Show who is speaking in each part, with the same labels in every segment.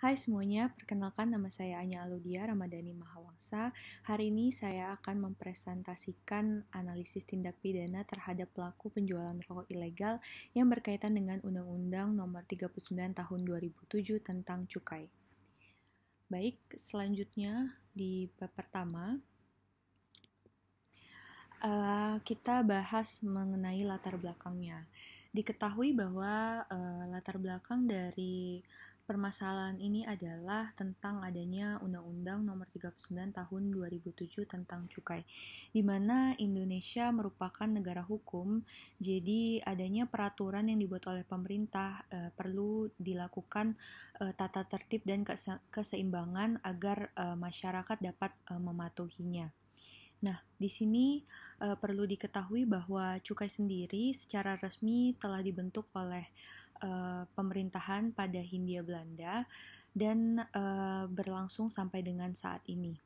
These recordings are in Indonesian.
Speaker 1: Hai semuanya, perkenalkan nama saya Anya Aludia Ramadhani Mahawangsa. Hari ini saya akan mempresentasikan analisis tindak pidana terhadap pelaku penjualan rokok ilegal yang berkaitan dengan Undang-Undang Nomor 39 Tahun 2007 tentang cukai. Baik, selanjutnya di bab pertama, kita bahas mengenai latar belakangnya. Diketahui bahwa latar belakang dari permasalahan ini adalah tentang adanya Undang-Undang Nomor 39 Tahun 2007 tentang cukai, di mana Indonesia merupakan negara hukum, jadi adanya peraturan yang dibuat oleh pemerintah perlu dilakukan tata tertib dan keseimbangan agar masyarakat dapat mematuhinya. Nah, di sini perlu diketahui bahwa cukai sendiri secara resmi telah dibentuk oleh pemerintahan pada Hindia Belanda dan berlangsung sampai dengan saat ini.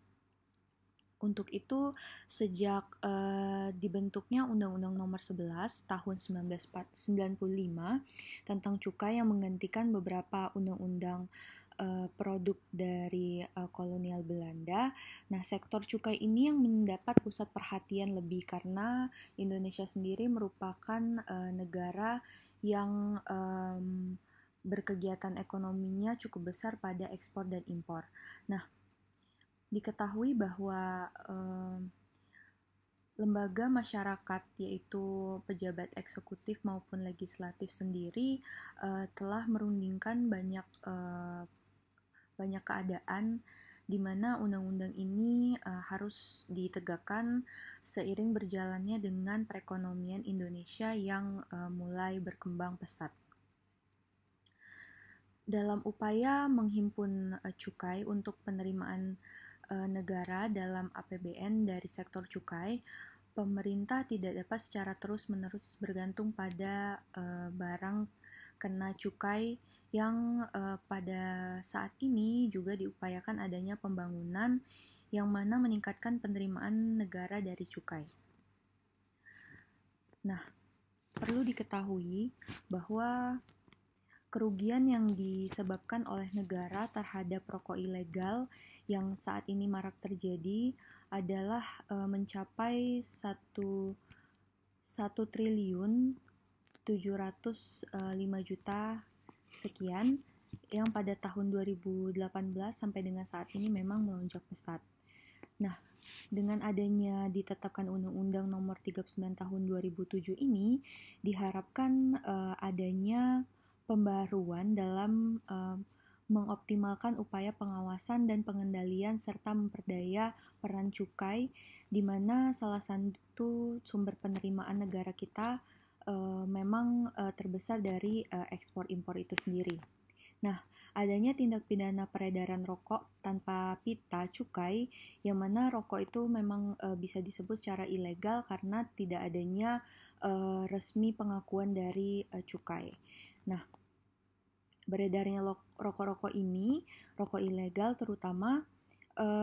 Speaker 1: Untuk itu, sejak dibentuknya Undang-Undang Nomor 11 Tahun 1995 tentang cukai yang menggantikan beberapa undang-undang produk dari kolonial Belanda. Nah, sektor cukai ini yang mendapat pusat perhatian lebih karena Indonesia sendiri merupakan negara yang berkegiatan ekonominya cukup besar pada ekspor dan impor. Nah, diketahui bahwa lembaga masyarakat yaitu pejabat eksekutif maupun legislatif sendiri telah merundingkan banyak keadaan di mana undang-undang ini harus ditegakkan seiring berjalannya dengan perekonomian Indonesia yang mulai berkembang pesat. Dalam upaya menghimpun cukai untuk penerimaan negara dalam APBN dari sektor cukai, pemerintah tidak dapat secara terus-menerus bergantung pada barang kena cukai yang pada saat ini juga diupayakan adanya pembangunan yang mana meningkatkan penerimaan negara dari cukai. Nah, perlu diketahui bahwa kerugian yang disebabkan oleh negara terhadap rokok ilegal yang saat ini marak terjadi adalah mencapai 1 triliun 705 juta sekian yang pada tahun 2018 sampai dengan saat ini memang melonjak pesat. Nah, dengan adanya ditetapkan Undang-Undang Nomor 39 Tahun 2007 ini diharapkan adanya pembaruan dalam mengoptimalkan upaya pengawasan dan pengendalian serta memperdaya peran cukai, di mana salah satu sumber penerimaan negara kita memang terbesar dari ekspor impor itu sendiri. Nah, adanya tindak pidana peredaran rokok tanpa pita cukai, yang mana rokok itu memang bisa disebut secara ilegal karena tidak adanya resmi pengakuan dari cukai. Nah, beredarnya rokok-rokok ini, rokok ilegal terutama,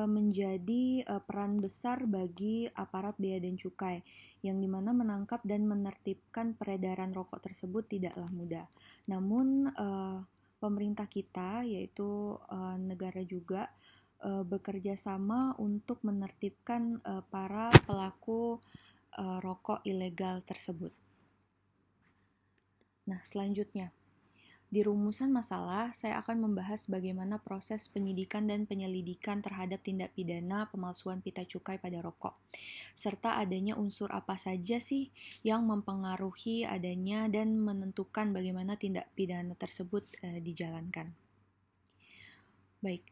Speaker 1: menjadi peran besar bagi aparat bea dan cukai, yang dimana menangkap dan menertibkan peredaran rokok tersebut tidaklah mudah. Namun, pemerintah kita, yaitu negara juga, bekerja sama untuk menertibkan para pelaku rokok ilegal tersebut. Nah, selanjutnya, di rumusan masalah, saya akan membahas bagaimana proses penyidikan dan penyelidikan terhadap tindak pidana pemalsuan pita cukai pada rokok, serta adanya unsur apa saja sih yang mempengaruhi adanya dan menentukan bagaimana tindak pidana tersebut dijalankan. Baik,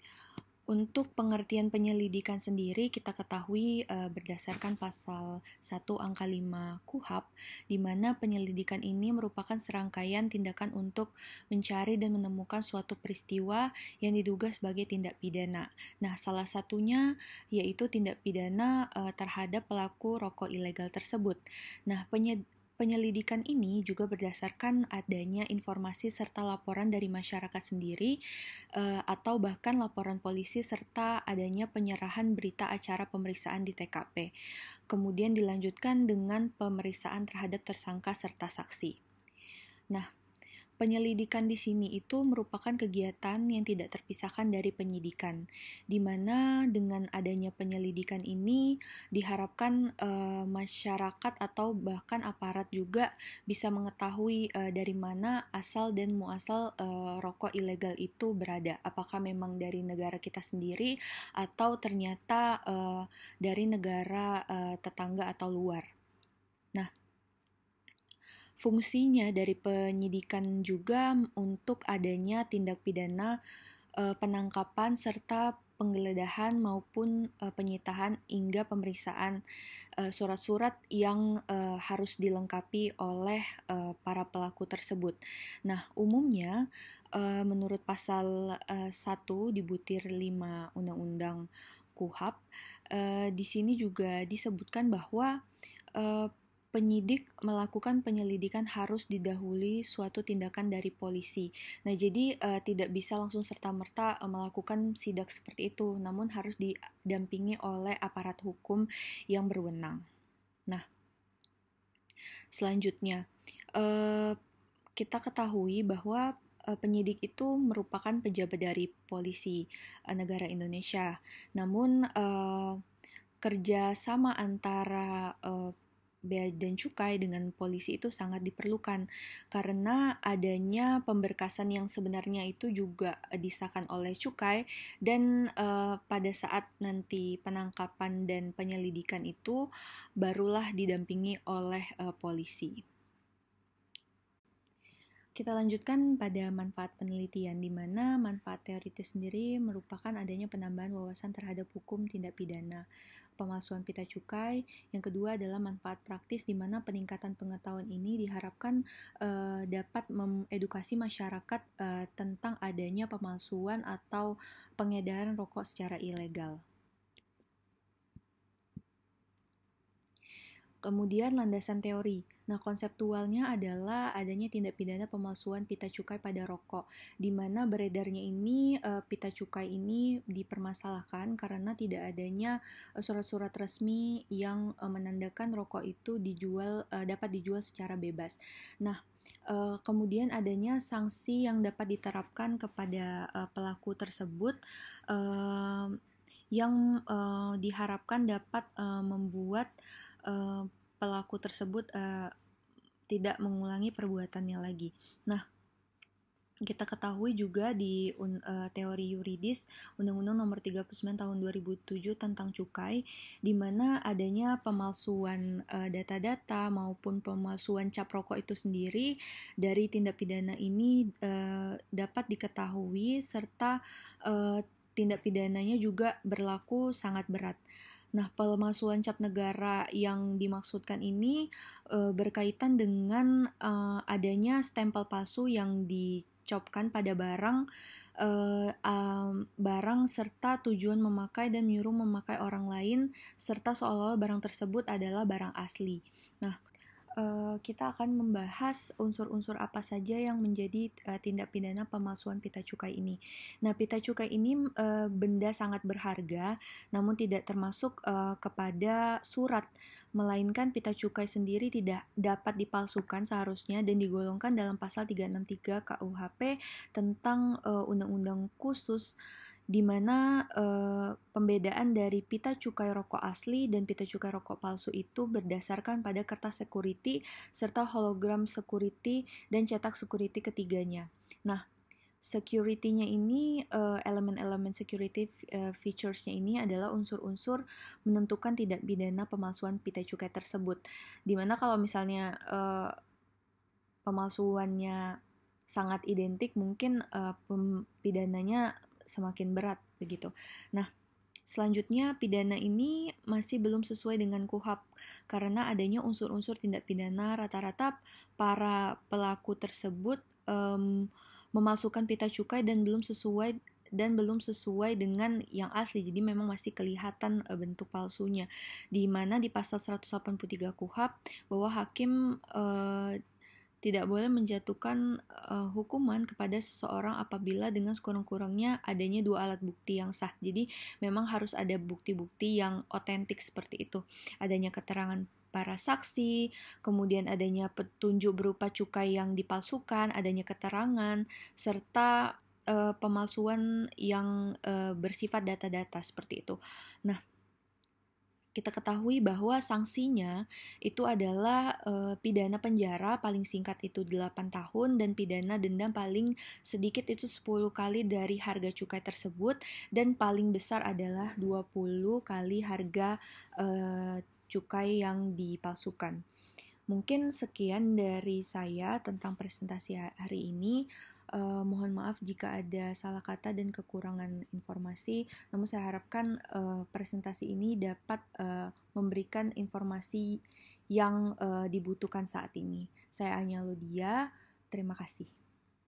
Speaker 1: untuk pengertian penyelidikan sendiri kita ketahui berdasarkan pasal 1 angka 5 KUHP, di mana penyelidikan ini merupakan serangkaian tindakan untuk mencari dan menemukan suatu peristiwa yang diduga sebagai tindak pidana. Nah, salah satunya yaitu tindak pidana terhadap pelaku rokok ilegal tersebut. Nah, penyelidikan ini juga berdasarkan adanya informasi serta laporan dari masyarakat sendiri atau bahkan laporan polisi serta adanya penyerahan berita acara pemeriksaan di TKP. Kemudian dilanjutkan dengan pemeriksaan terhadap tersangka serta saksi. Nah, Penyelidikan di sini itu merupakan kegiatan yang tidak terpisahkan dari penyidikan, di mana dengan adanya penyelidikan ini diharapkan masyarakat atau bahkan aparat juga bisa mengetahui dari mana asal dan muasal rokok ilegal itu berada. Apakah memang dari negara kita sendiri atau ternyata dari negara tetangga atau luar. Nah, fungsinya dari penyidikan juga untuk adanya tindak pidana penangkapan serta penggeledahan maupun penyitaan hingga pemeriksaan surat-surat yang harus dilengkapi oleh para pelaku tersebut. Nah, umumnya menurut pasal 1 di butir 5 Undang-Undang KUHP, di sini juga disebutkan bahwa penyidik melakukan penyelidikan harus didahului suatu tindakan dari polisi. Nah, jadi tidak bisa langsung serta-merta melakukan sidak seperti itu, namun harus didampingi oleh aparat hukum yang berwenang. Nah, selanjutnya kita ketahui bahwa penyidik itu merupakan pejabat dari polisi negara Indonesia. Namun kerjasama antara Bea dan Cukai dengan polisi itu sangat diperlukan karena adanya pemberkasan yang sebenarnya itu juga disahkan oleh Cukai dan pada saat nanti penangkapan dan penyelidikan itu barulah didampingi oleh polisi. Kita lanjutkan pada manfaat penelitian, di mana manfaat teoritis sendiri merupakan adanya penambahan wawasan terhadap hukum tindak pidana pemalsuan pita cukai. Yang kedua adalah manfaat praktis, di mana peningkatan pengetahuan ini diharapkan dapat mengedukasi masyarakat tentang adanya pemalsuan atau pengedaran rokok secara ilegal. Kemudian landasan teori. Nah, konseptualnya adalah adanya tindak pidana pemalsuan pita cukai pada rokok, di mana beredarnya ini pita cukai ini dipermasalahkan karena tidak adanya surat-surat resmi yang menandakan rokok itu dapat dijual secara bebas. Nah, kemudian adanya sanksi yang dapat diterapkan kepada pelaku tersebut yang diharapkan dapat membuat pelaku tersebut tidak mengulangi perbuatannya lagi. Nah, kita ketahui juga di teori yuridis Undang-Undang Nomor 39 Tahun 2007 tentang cukai, di mana adanya pemalsuan data-data maupun pemalsuan cap rokok itu sendiri dari tindak pidana ini dapat diketahui serta tindak pidananya juga berlaku sangat berat. Nah, pemalsuan cap negara yang dimaksudkan ini berkaitan dengan adanya stempel palsu yang dicopkan pada barang serta tujuan memakai dan menyuruh memakai orang lain serta seolah-olah barang tersebut adalah barang asli. Nah, kita akan membahas unsur-unsur apa saja yang menjadi tindak pidana pemalsuan pita cukai ini. Nah, pita cukai ini benda sangat berharga, namun tidak termasuk kepada surat, melainkan pita cukai sendiri tidak dapat dipalsukan seharusnya dan digolongkan dalam pasal 363 KUHP tentang undang-undang khusus, di mana pembedaan dari pita cukai rokok asli dan pita cukai rokok palsu itu berdasarkan pada kertas security serta hologram security dan cetak security ketiganya. Nah, security-nya ini, elemen-elemen security features-nya ini adalah unsur-unsur menentukan tindak pidana pemalsuan pita cukai tersebut. Dimana kalau misalnya pemalsuannya sangat identik, mungkin pidananya semakin berat begitu. Nah, selanjutnya pidana ini masih belum sesuai dengan KUHP karena adanya unsur-unsur tindak pidana rata-rata para pelaku tersebut memalsukan pita cukai dan belum sesuai dengan yang asli. Jadi memang masih kelihatan bentuk palsunya. Di mana di pasal 183 KUHP bahwa hakim tidak boleh menjatuhkan hukuman kepada seseorang apabila dengan sekurang-kurangnya adanya dua alat bukti yang sah. Jadi memang harus ada bukti-bukti yang otentik seperti itu. Adanya keterangan para saksi, kemudian adanya petunjuk berupa cukai yang dipalsukan, adanya keterangan, serta pemalsuan yang bersifat data-data seperti itu. Nah, kita ketahui bahwa sanksinya itu adalah pidana penjara paling singkat itu 8 tahun dan pidana denda paling sedikit itu 10 kali dari harga cukai tersebut dan paling besar adalah 20 kali harga cukai yang dipalsukan. Mungkin sekian dari saya tentang presentasi hari ini. Mohon maaf jika ada salah kata dan kekurangan informasi, namun saya harapkan presentasi ini dapat memberikan informasi yang dibutuhkan saat ini. Saya Anya Ludia, terima kasih.